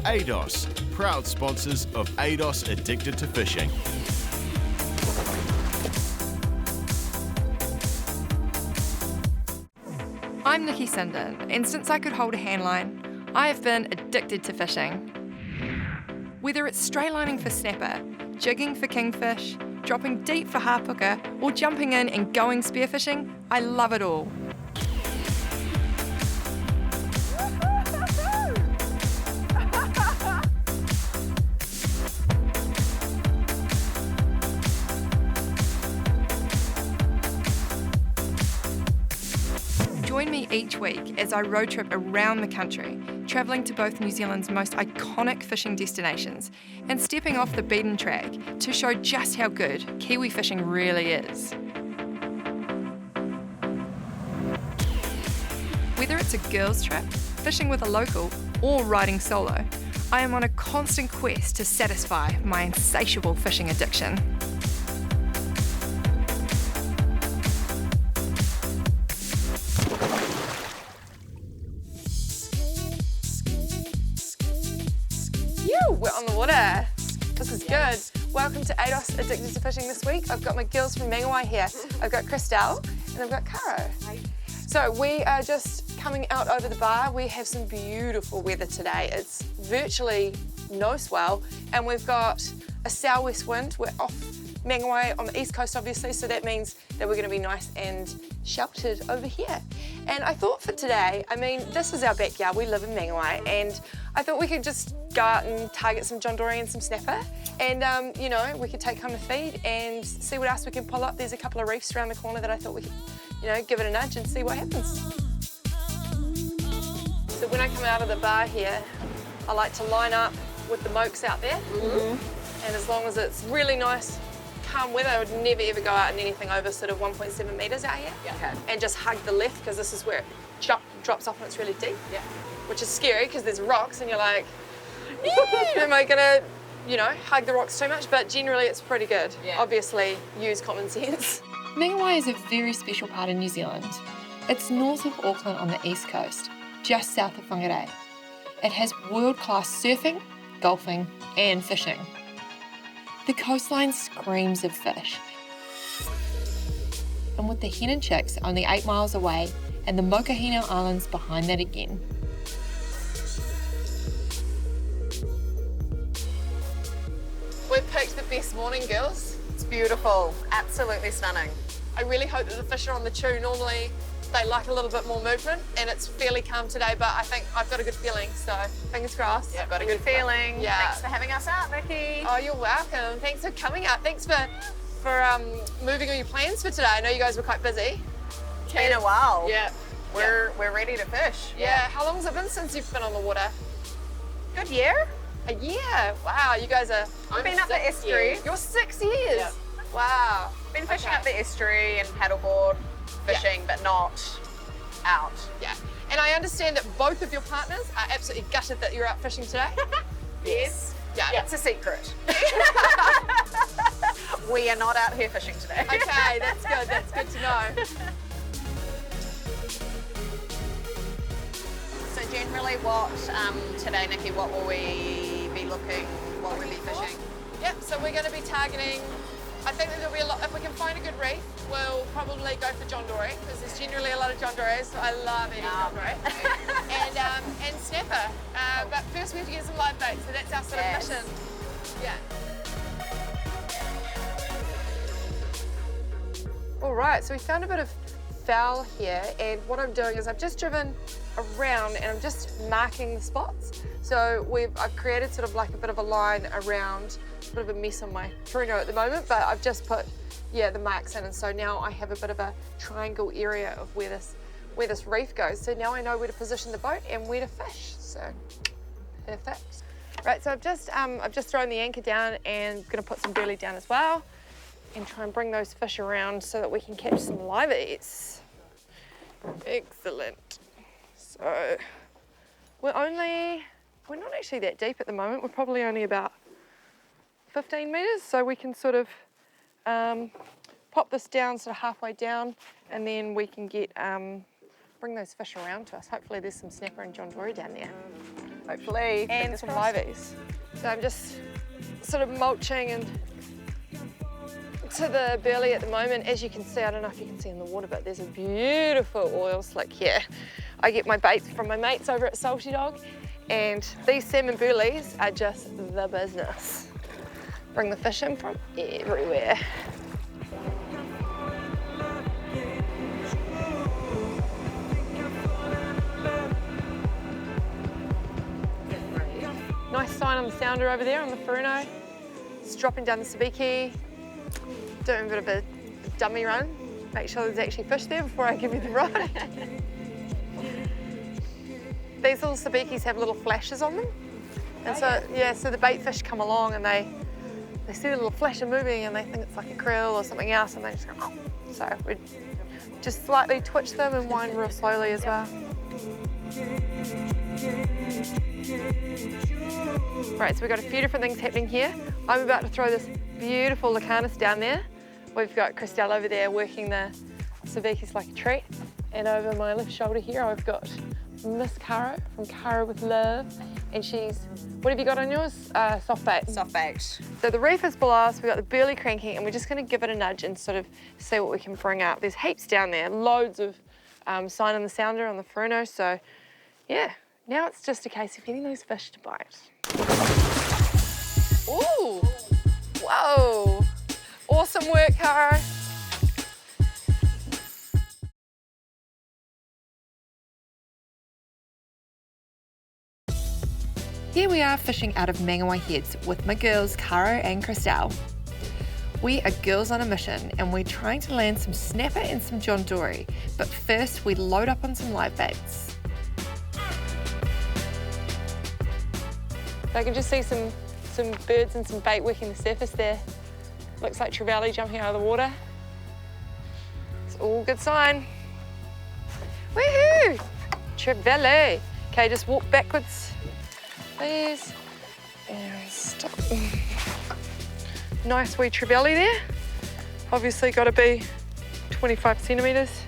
ADOS, proud sponsors of ADOS Addicted to Fishing. I'm Nicky, and since I could hold a handline, I have been addicted to fishing. Whether it's straylining for snapper, jigging for kingfish, dropping deep for harpooker, or jumping in and going spearfishing, I love it all. Join me each week as I road trip around the country, travelling to both New Zealand's most iconic fishing destinations and stepping off the beaten track to show just how good Kiwi fishing really is. Whether it's a girls' trip, fishing with a local, or riding solo, I am on a constant quest to satisfy my insatiable fishing addiction. We're on the water. This is good. Welcome to ADOS Addicted to Fishing this week. I've got my girls from Mangawhai here. I've got Christelle and I've got Caro. Hi. So we are just coming out over the bar. We have some beautiful weather today. It's virtually no swell and we've got a southwest wind. We're off Mangawhai on the east coast obviously, so that means that we're going to be nice and sheltered over here. And I thought for today, I mean, this is our backyard. We live in Mangawhai and I thought we could just go out and target some John Dory and some Snapper and, you know, we could take home to feed and see what else we can pull up. There's a couple of reefs around the corner that I thought we could, you know, give it a nudge and see what happens. So when I come out of the bar here, I like to line up with the mokes out there. And as long as it's really nice, calm weather, I would never ever go out in anything over sort of 1.7 metres out here. Yeah. And just hug the left because this is where it drops off and it's really deep. Yeah. Which is scary because there's rocks and you're like, am I gonna, you know, hug the rocks too much? But generally it's pretty good. Yeah. Obviously, use common sense. Mangawhai is a very special part of New Zealand. It's north of Auckland on the east coast, just south of Whangarei. It has world-class surfing, golfing and fishing. The coastline screams of fish. And with the Hen and Chicks only 8 miles away and the Mokuhina Islands behind that again. We've picked the best morning, girls. It's beautiful, absolutely stunning. I really hope that the fish are on the chew. Normally they like a little bit more movement and it's fairly calm today, but I think I've got a good feeling, so fingers crossed. Yeah, I've got a good feeling. Yeah. Thanks for having us out, Nicky. Oh, you're welcome. Thanks for coming out. Thanks for moving all your plans for today. I know you guys were quite busy. It's been a while. Yeah. We're ready to fish. Yeah. How long has it been since you've been on the water? Good year. A year. Wow, you guys are... We've been up the estuary. You're 6 years. Yeah. Wow. Been fishing up the estuary and paddleboard fishing, but not out. Yeah. And I understand that both of your partners are absolutely gutted that you're out fishing today. Yes. Yeah. It's a secret. We are not out here fishing today. Okay, that's good. That's good to know. So generally what, today, Nicky, what will we be looking, what will we be fishing? Yep, so we're going to be targeting, I think that there'll be a lot, if we can find a good reef, we'll probably go for John Dory, because there's generally a lot of John Dorys, so I love eating John Dory. and Snapper, but first we have to get some live bait, so that's our sort of mission. Yeah. All right, so we found a bit of foul here, and what I'm doing is I've just driven around and I'm just marking the spots. So I've created sort of like a bit of a line around, a bit of a mess on my Bruno at the moment, but I've just put, the marks in, and so now I have a bit of a triangle area of where this reef goes. So now I know where to position the boat and where to fish, so perfect. Right, so I've just thrown the anchor down and gonna put some burley down as well and try and bring those fish around so that we can catch some liveys. Excellent. So we're not actually that deep at the moment. We're probably only about 15 metres, so we can sort of pop this down sort of halfway down, and then we can get bring those fish around to us. Hopefully there's some snapper and John Dory down there. Hopefully. and some liveys. So I'm just sort of mulching and to the burley at the moment. As you can see, I don't know if you can see in the water, but there's a beautiful oil slick here. I get my baits from my mates over at Salty Dog, and these salmon burleys are just the business. Bring the fish in from everywhere. Nice sign on the sounder over there on the Furuno. It's dropping down the sabiki, doing a bit of a dummy run. Make sure there's actually fish there before I give you the rod. These little sabikis have little flashes on them. And so, yeah, so the bait fish come along and they see a little flash of moving and they think it's like a krill or something else and they just go, oh. So we just slightly twitch them and wind real slowly as well. Right, so we've got a few different things happening here. I'm about to throw this beautiful Lucanus down there. We've got Christelle over there working the sabikis like a treat. And over my left shoulder here, I've got Miss Caro from Caro with Love. And she's, what have you got on yours? Soft bait. Soft bait. So the reef is below us, we've got the burley cranking, and we're just gonna give it a nudge and sort of see what we can bring up. There's heaps down there, loads of sign on the sounder on the Furuno, so yeah. Now it's just a case of getting those fish to bite. Ooh, whoa. Awesome work, Caro. Here we are fishing out of Mangawhai Heads with my girls Caro and Christelle. We are girls on a mission and we're trying to land some snapper and some John Dory, but first we load up on some live baits. I can just see some birds and some bait working the surface there. Looks like trevally jumping out of the water. It's all good sign. Woohoo! Trevally. Okay, just walk backwards, please. And stop. Nice wee trevally there. Obviously got to be 25 centimetres.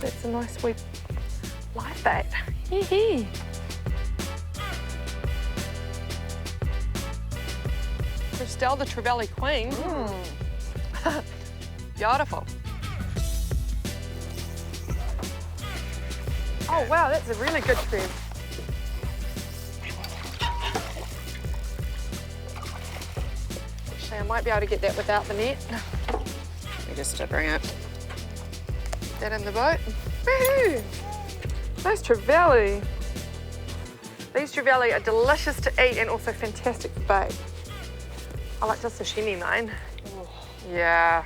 That's a nice wee live bait. Hee. Christelle, the trevally queen. Beautiful. Oh wow, that's a really good treb. Actually, I might be able to get that without the net. Let me just bring it. Get that in the boat. Woohoo! Nice trevally. These trevally are delicious to eat and also fantastic for bait. I like to sashimi mine. Yeah.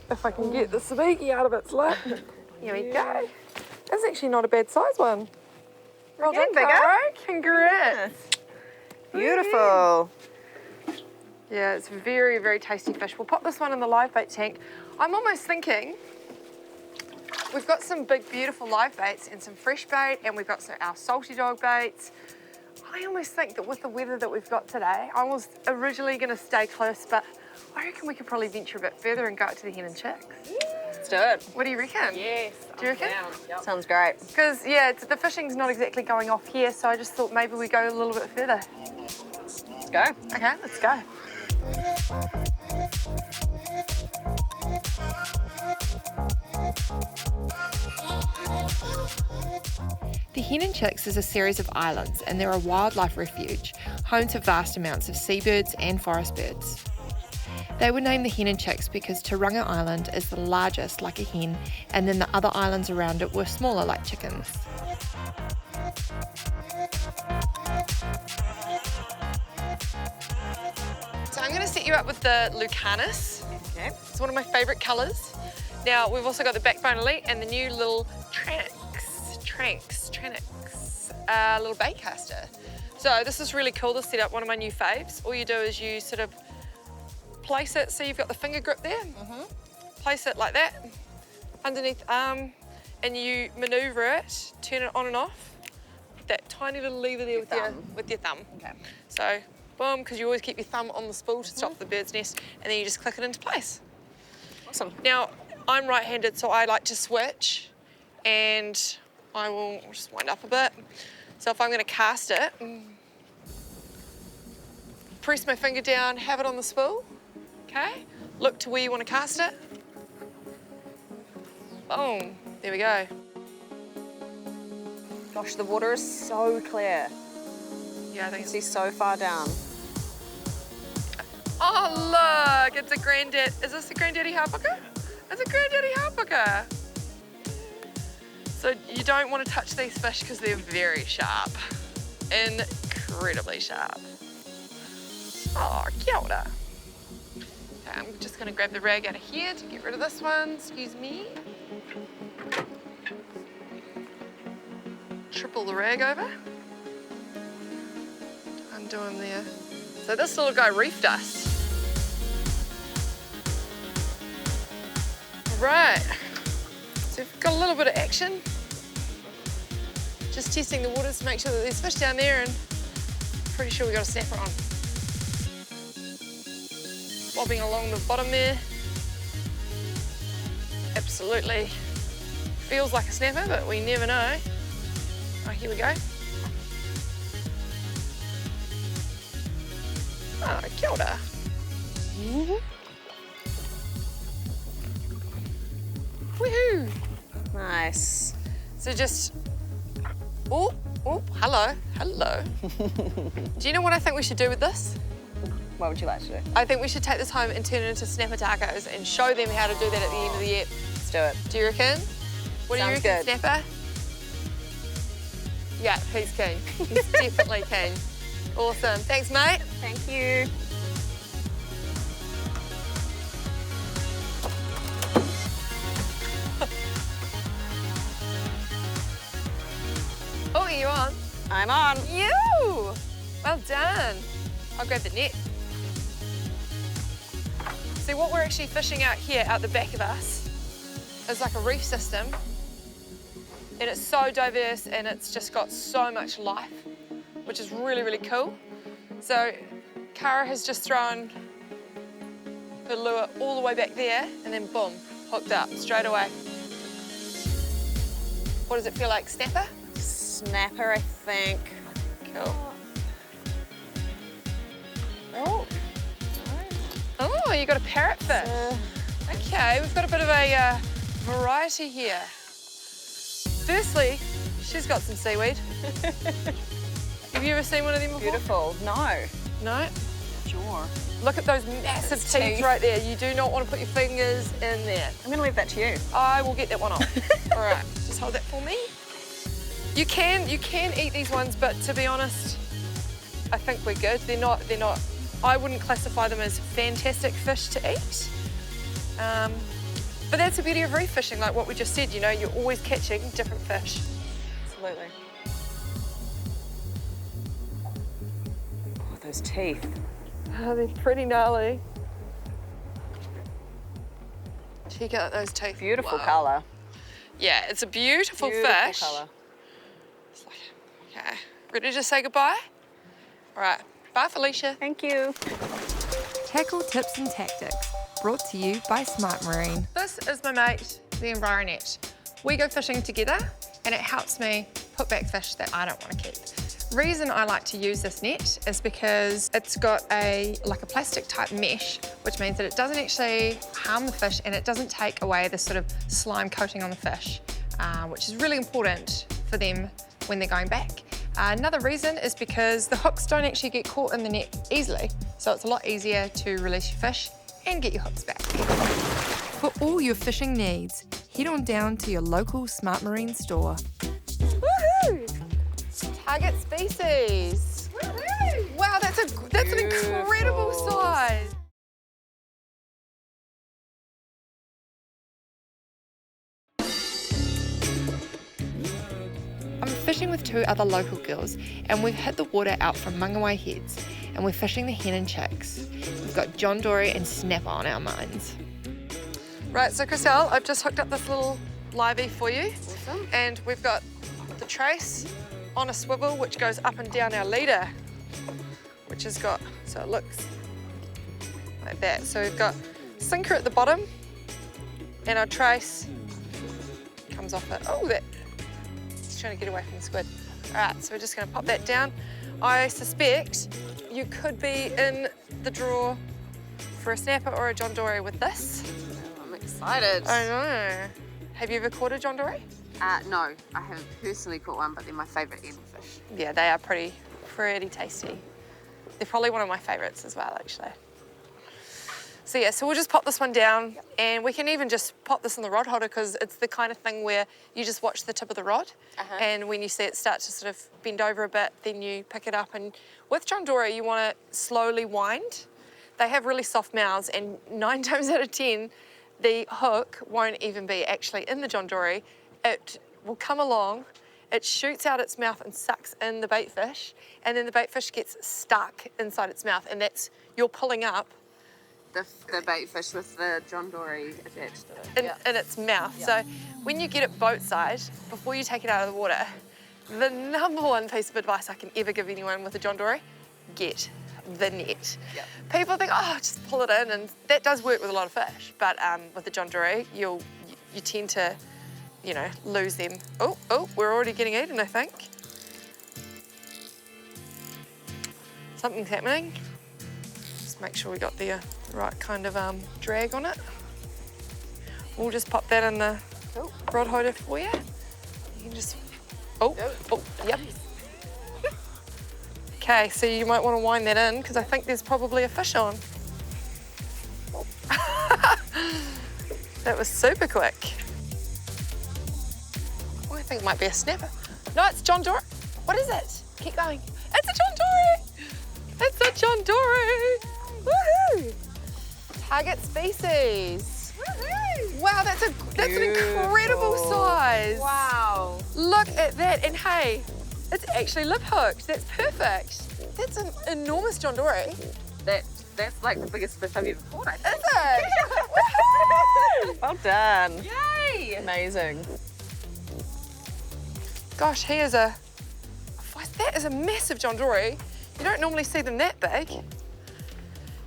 If I can get the sabiki out of its lip. Here we go. That's actually not a bad size one. Well done, Caro. Congrats. Beautiful. Yeah, it's very, very tasty fish. We'll pop this one in the live bait tank. I'm almost thinking we've got some big, beautiful live baits and some fresh bait, and we've got our Salty Dog baits. I almost think that with the weather that we've got today, I was originally going to stay close, but I reckon we could probably venture a bit further and go out to the Hen and Chicks. Let's do it. What do you reckon? Yes. Do you reckon? Yep. Sounds great. Because, yeah, the fishing's not exactly going off here, so I just thought maybe we go a little bit further. Let's go. Okay, let's go. The Hen and Chicks is a series of islands and they're a wildlife refuge, home to vast amounts of seabirds and forest birds. They were named the Hen and Chicks because Tauranga Island is the largest, like a hen, and then the other islands around it were smaller, like chickens. So I'm going to set you up with the Lucanus. Okay. It's one of my favourite colours. Now, we've also got the Backbone Elite and the new little Tranix, little bait caster. So this is really cool to set up, one of my new faves. All you do is you sort of place it, so you've got the finger grip there. Place it like that, underneath the arm, and you manoeuvre it, turn it on and off. That tiny little lever there with your thumb. Okay. So, boom, because you always keep your thumb on the spool to stop the bird's nest, and then you just click it into place. Awesome. Now, I'm right-handed, so I like to switch, and I will just wind up a bit. So if I'm gonna cast it, press my finger down, have it on the spool, okay? Look to where you wanna cast it. Boom, there we go. Gosh, the water is so clear. Yeah, I think You see so far down. Oh, look, it's a granddad. Is this a granddaddy hardbooker? It's a granddaddy hardbooker. So you don't want to touch these fish because they're very sharp. Incredibly sharp. Oh, kia ora. Okay, I'm just going to grab the rag out of here to get rid of this one. Excuse me. Triple the rag over. Undo him there. So this little guy reefed us. Right, so we've got a little bit of action. Just testing the waters to make sure that there's fish down there, and pretty sure we got a snapper on. Bobbing along the bottom there. Absolutely feels like a snapper, but we never know. Oh, here we go. Oh, kia ora. Woohoo! Nice. So just, oh, hello. Do you know what I think we should do with this? What would you like to do? I think we should take this home and turn it into snapper tacos and show them how to do that at the end of the year. Let's do it. Do you reckon? What Sounds do you reckon, good. Snapper? Yeah, he's keen. He's definitely keen. Awesome. Thanks, mate. Thank you. Oh, are you on? I'm on. You! Well done. I'll grab the net. See, what we're actually fishing out here, out the back of us, is like a reef system. And it's so diverse and it's just got so much life, which is really, really cool. So Cara has just thrown her lure all the way back there and then boom, hooked up straight away. What does it feel like, snapper? Snapper, I think. Cool. Oh. Oh, you got a parrotfish. Okay, we've got a bit of a variety here. Firstly, she's got some seaweed. Have you ever seen one of them before? Beautiful. No. No? Sure. Look at those massive teeth right there. You do not want to put your fingers in there. I'm going to leave that to you. I will get that one off. All right, just hold that for me. You can eat these ones, but to be honest, I think we're good. They're not, I wouldn't classify them as fantastic fish to eat. But that's the beauty of reef fishing, like what we just said, you know, you're always catching different fish. Absolutely. Oh, those teeth. Oh, they're pretty gnarly. Check out those teeth. Beautiful Wow. colour. Yeah, it's a beautiful fish. Colour. It's like, okay, ready to say goodbye? All right, bye Felicia. Thank you. Tackle tips and tactics, brought to you by Smart Marine. This is my mate, the Environet. We go fishing together and it helps me put back fish that I don't want to keep. Reason I like to use this net is because it's got like a plastic type mesh, which means that it doesn't actually harm the fish and it doesn't take away this sort of slime coating on the fish, which is really important for them when they're going back. Another reason is because the hooks don't actually get caught in the net easily, so it's a lot easier to release your fish and get your hooks back. For all your fishing needs, head on down to your local Smart Marine store. Woohoo! Target species. Woohoo! Wow, that's an incredible size. I'm fishing with two other local girls and we've hit the water out from Mangawhai heads and we're fishing the Hen and Chicks. We've got John Dory and Snapper on our minds. Right, so Chriselle, I've just hooked up this little livey for you. Awesome. And we've got the trace on a swivel which goes up and down our leader, which has got, so it looks like that. So we've got sinker at the bottom and our trace comes off it. Oh, that He's trying to get away from the squid. All right, so we're just gonna pop that down. I suspect you could be in the draw for a snapper or a John Dory with this. I'm excited. I know. Have you ever caught a John Dory? No, I haven't personally caught one, but they're my favourite eating fish. Yeah, they are pretty tasty. They're probably one of my favourites as well, actually. So yeah, so we'll just pop this one down, and we can even just pop this in the rod holder because it's the kind of thing where you just watch the tip of the rod, and when you see it start to sort of bend over a bit, then you pick it up. And with John Dory, you want to slowly wind. They have really soft mouths, and 9 times out of 10, the hook won't even be actually in the John Dory. It will come along, it shoots out its mouth and sucks in the bait fish, and then the bait fish gets stuck inside its mouth, and that's, you're pulling up The bait fish with the John Dory attached to it. in its mouth. So when you get it boat side, before you take it out of the water, the number one piece of advice I can ever give anyone with a John Dory, get the net. People think, oh, just pull it in, and that does work with a lot of fish, but with the John Dory, you tend to, you know, lose them. Oh, we're already getting eaten, I think. Something's happening. Just make sure we got the right kind of drag on it. We'll just pop that in the rod holder for you. You can just, yep. Okay, so you might want to wind that in because I think there's probably a fish on. That was super quick. Oh, I think it might be a snapper. No, it's John Dory. What is it? Keep going. It's a John Dory. It's a John Dory. Woohoo! Target species. Woohoo! Wow, that's an incredible size. Wow. Look at that, and hey, it's actually lip hooked. That's perfect. That's an enormous John Dory. That's like the biggest fish I've ever caught, I think. Is it? Woohoo! Well done. Yay! Amazing. Gosh, that is a massive John Dory. You don't normally see them that big.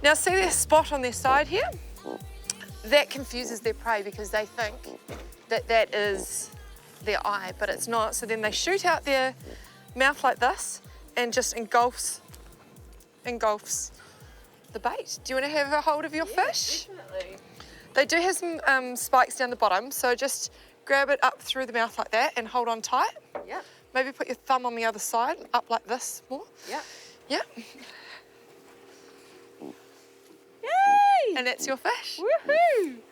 Now see their spot on their side here? That confuses their prey because they think that is their eye, but it's not. So then they shoot out their mouth like this and just engulfs the bait. Do you want to have a hold of your fish? Definitely. They do have some spikes down the bottom, so just grab it up through the mouth like that and hold on tight. Yep. Maybe put your thumb on the other side, up like this more. Yep. Yep. Yay! And that's your fish. Woohoo!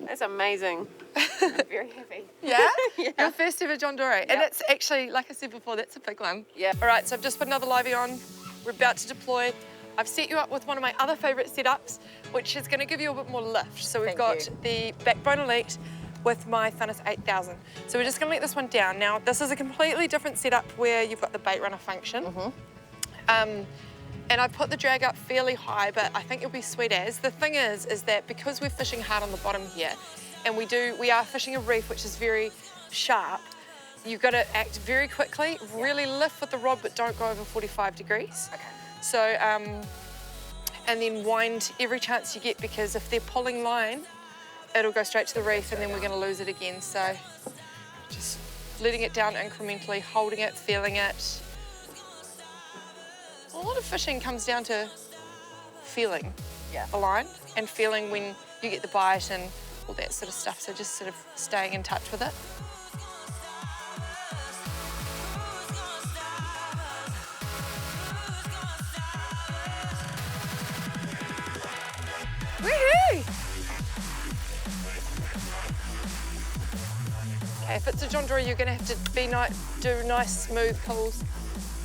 That's amazing. I'm very happy. Yeah? Yeah. Your first ever John Dory. And it's actually, like I said before, that's a big one. Yeah. All right, so I've just put another livey on. We're about to deploy. I've set you up with one of my other favourite setups, which is going to give you a bit more lift. So we've got the Backbone Elite with my Funnest 8000. So we're just going to let this one down. Now, this is a completely different setup where you've got the bait runner function. And I put the drag up fairly high, but I think you'll be sweet as. The thing is that because we're fishing hard on the bottom here, and we are fishing a reef which is very sharp, you've got to act very quickly, really lift with the rod, but don't go over 45 degrees. Okay. So, and then wind every chance you get, because if they're pulling line, it'll go straight to the reef and then we're going to lose it again. So just letting it down incrementally, holding it, feeling it. A lot of fishing comes down to feeling a line and feeling when you get the bite and all that sort of stuff. So just sort of staying in touch with it. Woohoo! Okay, if it's a John Dory, you're going to have to do nice, smooth pulls.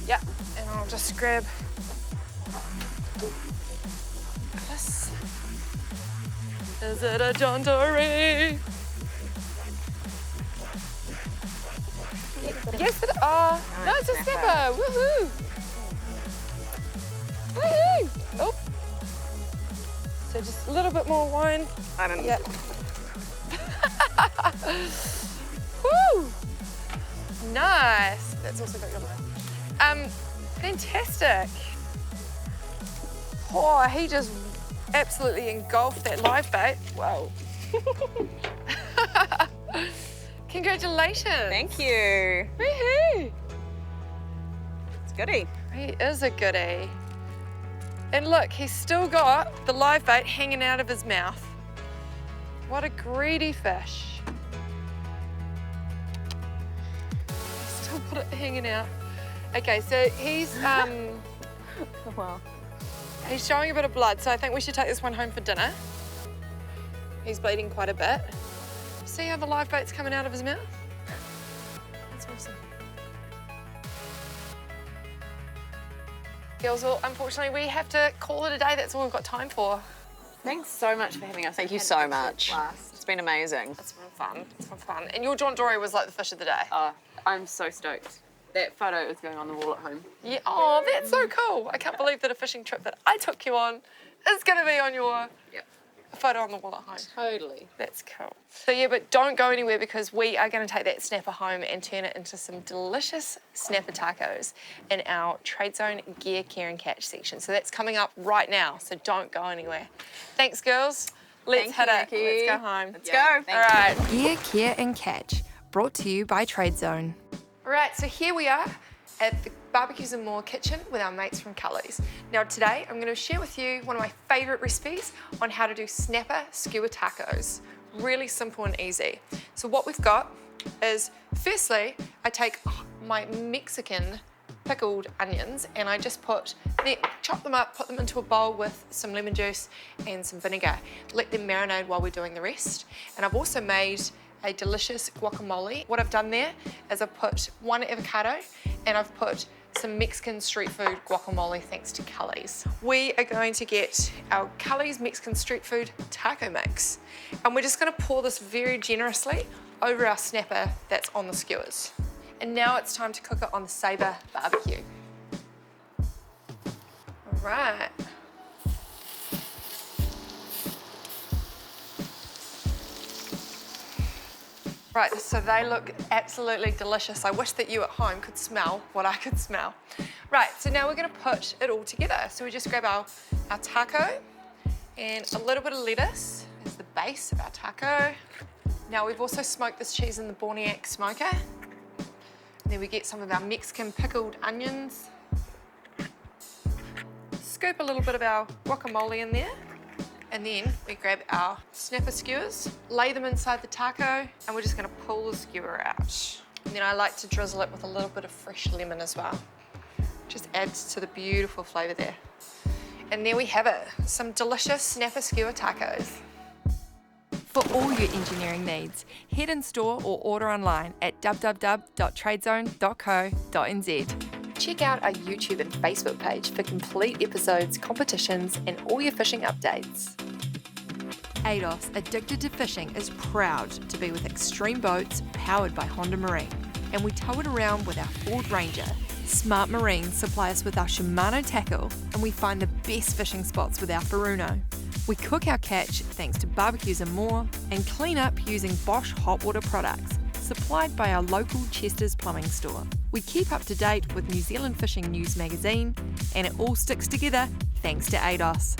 Yeah, and I'll just grab this. Is it a John Dory? Yes, it is. Oh, no, it's a snapper. Woohoo! Woohoo! Oh. So just a little bit more wine. I don't know. Yeah. Woo! Nice. That's also got your line. Fantastic. Oh, he just absolutely engulfed that live bait. Whoa. Congratulations. Thank you. Woohoo. It's goody. He is a goodie. And look, he's still got the live bait hanging out of his mouth. What a greedy fish. Still got it hanging out. Okay, so he's Wow. he's showing a bit of blood, so I think we should take this one home for dinner. He's bleeding quite a bit. See how the live bait's coming out of his mouth? That's awesome. Girls, well, unfortunately, we have to call it a day. That's all we've got time for. Thanks so much for having us. Thank you so much. It's been amazing. It's been fun. It's been fun. And your John Dory was like the fish of the day. I'm so stoked. That photo is going on the wall at home. Yeah. Oh, that's so cool. I can't believe that a fishing trip that I took you on is going to be on your photo on the wall at home. Totally. That's cool. So yeah, but don't go anywhere because we are going to take that snapper home and turn it into some delicious snapper tacos in our Trade Zone Gear, Care and Catch section. So that's coming up right now, so don't go anywhere. Thanks, girls. Let's hit it. Nicky. Let's go home. Let's go. All right. Gear, Care and Catch, brought to you by Trade Zone. All right, so here we are at the Barbecues and More kitchen with our mates from Cullies. Now today, I'm gonna share with you one of my favorite recipes on how to do snapper skewer tacos. Really simple and easy. So what we've got is, firstly, I take my Mexican pickled onions and I just chop them up, put them into a bowl with some lemon juice and some vinegar. Let them marinate while we're doing the rest. And I've also made a delicious guacamole. What I've done there is I've put one avocado and I've put some Mexican street food guacamole thanks to Cullies. We are going to get our Cullies Mexican street food taco mix. And we're just gonna pour this very generously over our snapper that's on the skewers. And now it's time to cook it on the Sabre barbecue. All right. Right, so they look absolutely delicious. I wish that you at home could smell what I could smell. Right, so now we're gonna put it all together. So we just grab our taco and a little bit of lettuce as the base of our taco. Now we've also smoked this cheese in the Borniac smoker. And then we get some of our Mexican pickled onions. Scoop a little bit of our guacamole in there. And then we grab our snapper skewers, lay them inside the taco, and we're just gonna pull the skewer out. And then I like to drizzle it with a little bit of fresh lemon as well. Just adds to the beautiful flavor there. And there we have it, some delicious snapper skewer tacos. For all your engineering needs, head in store or order online at www.tradezone.co.nz. Check out our YouTube and Facebook page for complete episodes, competitions, and all your fishing updates. ADOS, Addicted to Fishing, is proud to be with Extreme Boats powered by Honda Marine. And we tow it around with our Ford Ranger. Smart Marine supply us with our Shimano tackle, and we find the best fishing spots with our Furuno. We cook our catch thanks to Barbecues and More, and clean up using Bosch hot water products, supplied by our local Chester's Plumbing store. We keep up to date with New Zealand Fishing News magazine, and it all sticks together thanks to ADOS.